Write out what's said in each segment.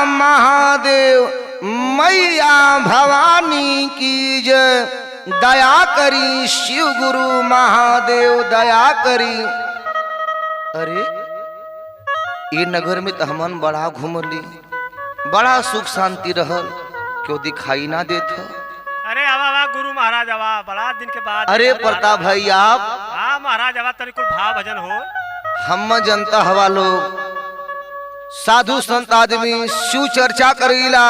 महादेव मैया भवानी की जय। दया करी शिव गुरु महादेव दया करी। अरे ये नगर में तो हमन बड़ा घूमली, बड़ा सुख शांति रहल, क्यों दिखाई ना देता? अरे आवा गुरु महाराज आवा, बड़ा दिन के बाद। अरे प्रताप भाई आप? हाँ महाराज आवा, तरी कुल भाव भजन हो। हम जनता हवा लोग साधु संत आदमी शिव चर्चा करीला,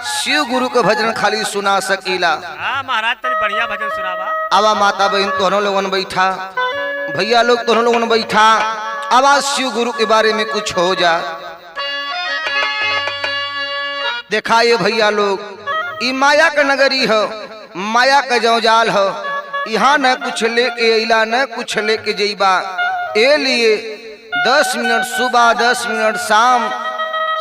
शिव गुरु के भजन खाली सुना सकीला। हाँ महाराज तरी बढ़िया भजन सुनावा। आवा माता बहन तोहरों लोगन बैठा, भैया लोग तोहरों लोगन बैठा, आवाज शिव गुरु के बारे में कुछ हो जा। देखा ये भैया लोग, ई माया का नगरी हो, माया का जौजाल हो। यहाँ न कुछ लेके अला न कुछ लेके जइबा। ए लिए 10 मिनट सुबह 10 मिनट शाम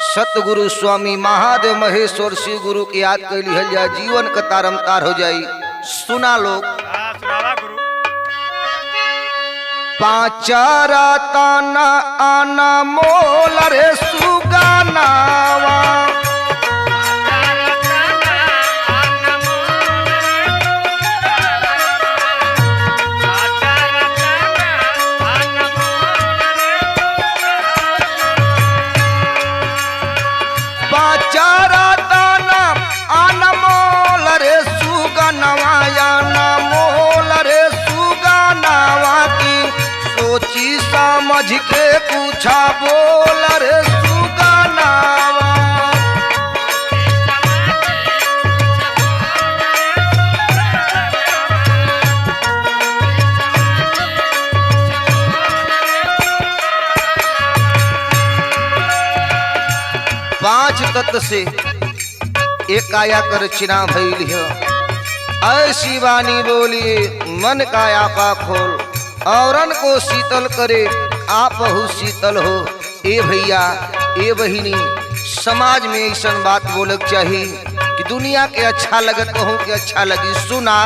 सतगुरु स्वामी महादेव महेश्वर शिव गुरु की याद कर लिहल जाए, जीवन का तारम तार हो जाई। सुना लोग। हाँ सुनावा गुरु। पाचारा ताना आना मोल रे सुगानावा, पाचारा ताना आना मोल रे सुगानावा, आना मोल रे सुगानावा की सोची समझ के पूछा बोल रे सुगानावा। पांच तत्व से एक काया कर रचना भइल है। ऐसी वाणी बोलिए मन का आपा खोल, औरन को शीतल करे आप बहु शीतल हो। ए भैया ए बहिनी, समाज में ऐसा बात बोलक चाहिए कि दुनिया के अच्छा लगत कहूँ कि अच्छा लगी। सुना।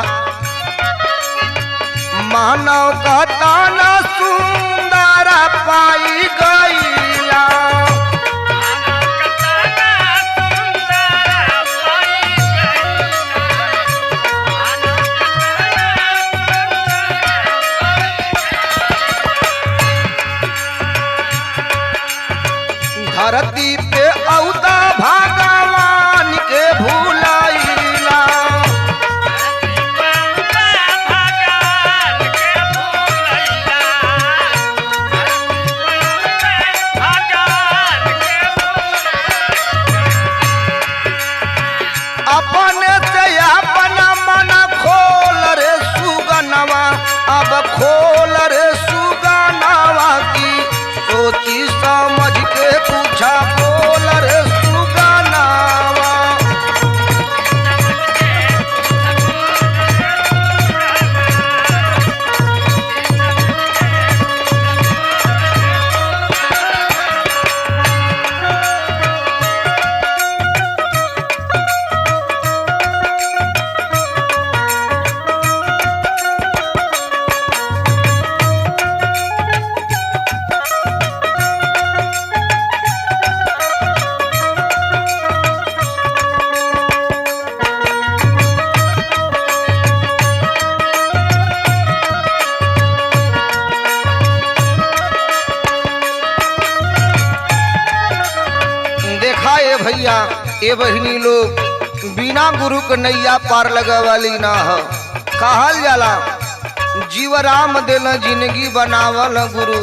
मानव का ताना सुंदर पाई गईला, धरती पे औदा भगवान के भूलाइला, अपने से अपना मन खोल रे सुगनवा, अब खोल रे सुगनवा की सोची समझ के पूछा बोल रे सुगनवा। भैया ए बहिनी लोग, बिना गुरु के नैया पार लगा वाली ना हो। कहल जाला जीवराम देना जिंदगी बनावल गुरु,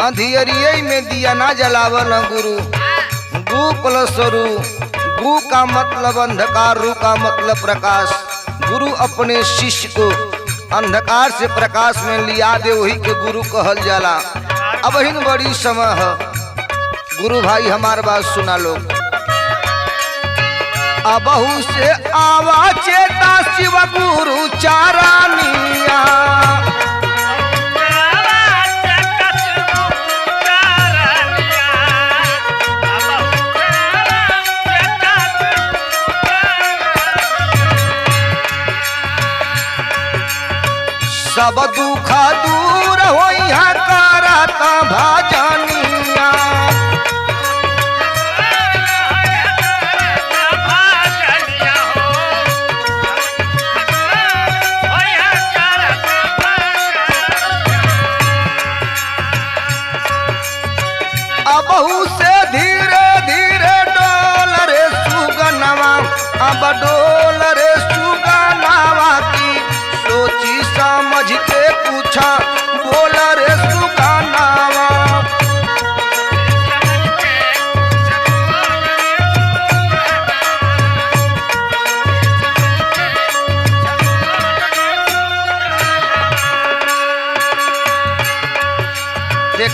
अंधियरिये में दिया ना जलावल गुरु। गु प्लस रू, गु का मतलब अंधकार, रू का मतलब प्रकाश। गुरु अपने शिष्य को अंधकार से प्रकाश में लिया दे, वही के गुरु कहल जाला। अब हिन बड़ी समय है गुरु भाई, हमार बात सुना लोग। अबहू से आवा चेता शिव गुरु चारानिया, सब दुख दूर होइहा करत भजनिया।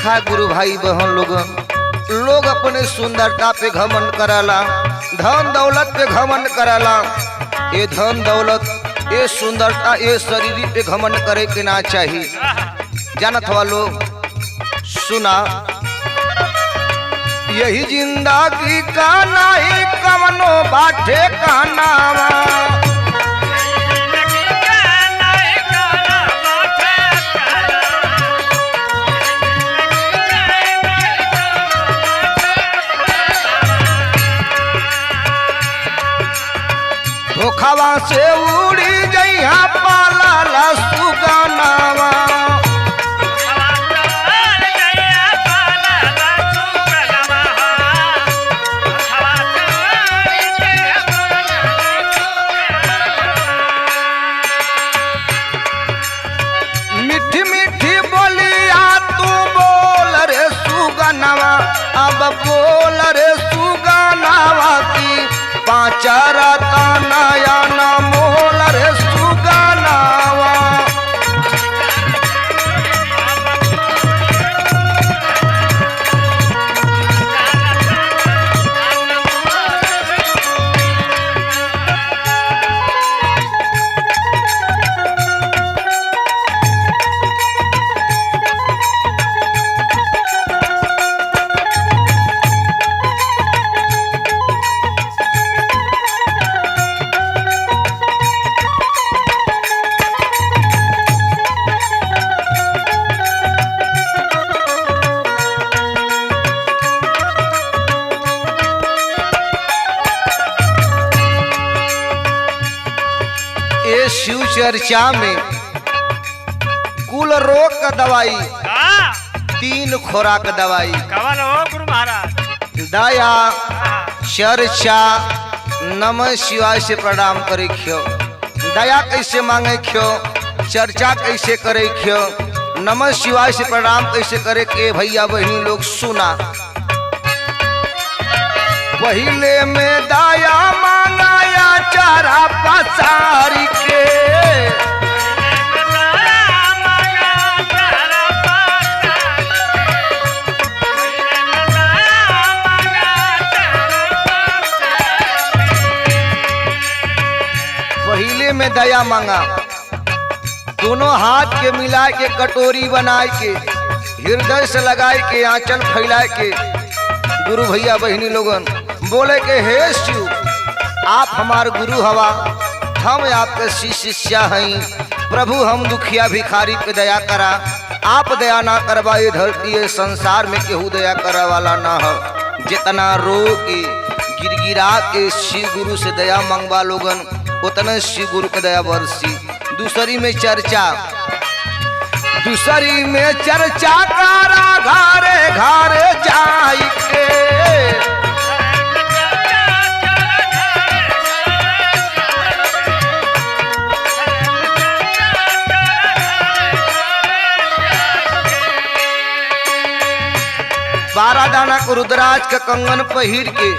देखा गुरु भाई बहन लोग अपने सुंदरता पे घमंड कराला, धन दौलत पे घमंड कराला। ये धन दौलत, ये सुंदरता, ये शरीर पे घमंड करे के ना चाहिए। जानत वालो सुना, यही जिंदगी का नहीं कवनो बाटे का नावा। धोखावा से उड़ी जइहा पाला सुगनावा। मीठी मीठी बोलिया तू बोल रे सुगनावा, अब बोल रे सुगनावा की पाचारा नया न मोल रे सुगनावा। शिव चर्चा में कुल रोग का दवाई, 3 खुराक दवाई। कवन हो गुरु महाराज? दया, चर्चा, नमः शिवाय से प्रणाम करे खियो। दया कैसे मांगे खियो, चर्चा कैसे करे खियो, नमः शिवाय से प्रणाम कैसे करे के भैया बहनी लोग सुना। पहले में दया मांगाया चारा पसारी के, पहले में दया मांगा, दोनों हाथ के मिला के कटोरी बनाए के, हृदय से लगाए के, आंचल फैलाए के गुरु भैया बहनी लोगन बोले के हे शिव आप हमार गुरु हवा, हम आपके शिष्या हैं। प्रभु हम दुखिया भिखारी पे दया करा, आप दया ना करवा ये धरती ये संसार में केहू दया करा वाला ना हो। जितना रो के गिरगिरा के शिव गुरु से दया मंगवा लोगन, उतने शिव गुरु के दया बरसी। दूसरी में चर्चा, दूसरी में चर्चा करा घरे घरे जाई के, बारह दाना को रुद्राज का कंगन पहिर के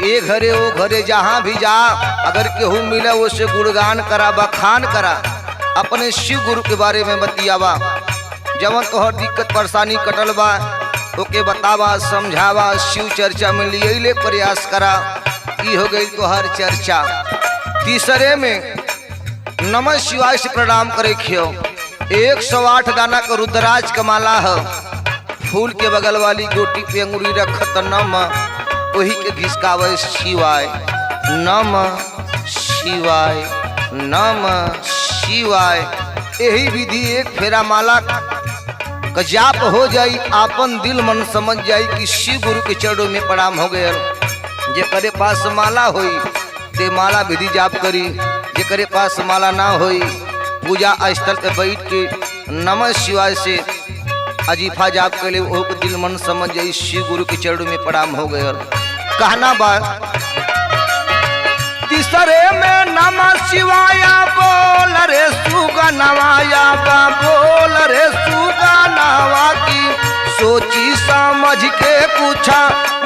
ये घरे वो घरे जहाँ भी जा, अगर केहू मिला उसे गुणगान करा, बखान करा, अपने शिव गुरु के बारे में बतियावा। जवन तोहर दिक्कत परेशानी कटल बा ओके बतावा, समझावा, शिव चर्चा में लिए प्रयास करा। ई हो गई तोहर चर्चा। तीसरे में नमः शिवाय से प्रणाम करे खियो। 108 दाना का रुद्राज का माला है, फूल के बगल वाली गोटी पे अंगुरी रखत नम वही के घिसकावे शिवाय, नमः शिवाय, नमः शिवाय। यही विधि एक फेरा माला का जाप हो जाई, आपन दिल मन समझ जाई कि शिव गुरु के चरणों में प्रणाम हो गए। जे करे पास माला होई ते माला विधि जाप करी, जे करे पास माला ना होई पूजा स्थल पे बैठ के नमः शिवाय से अजीफा जाप के लिए वो दिल मन समझ जाई शिव गुरु के चरणों में प्रणाम हो गए। कहना बात तीसरे में नमः शिवाय बोल रे सुगनवाया बा, बोल रे सुगनवा की सोची समझ के पूछा,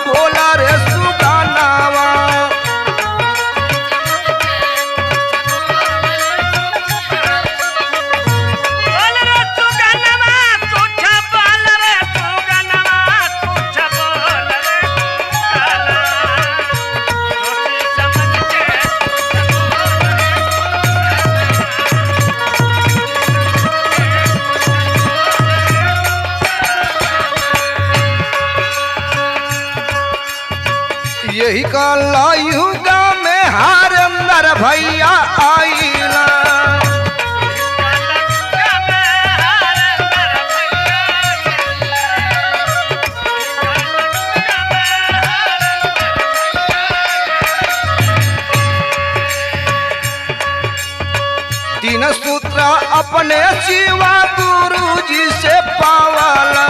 बोल रे सुगनवा। बोल रे सुगनवा पूछा, बोल यही काला युगा में हरेंद्र भैया आईला। तीन सूत्र अपने शिवा गुरु जी से पावाला।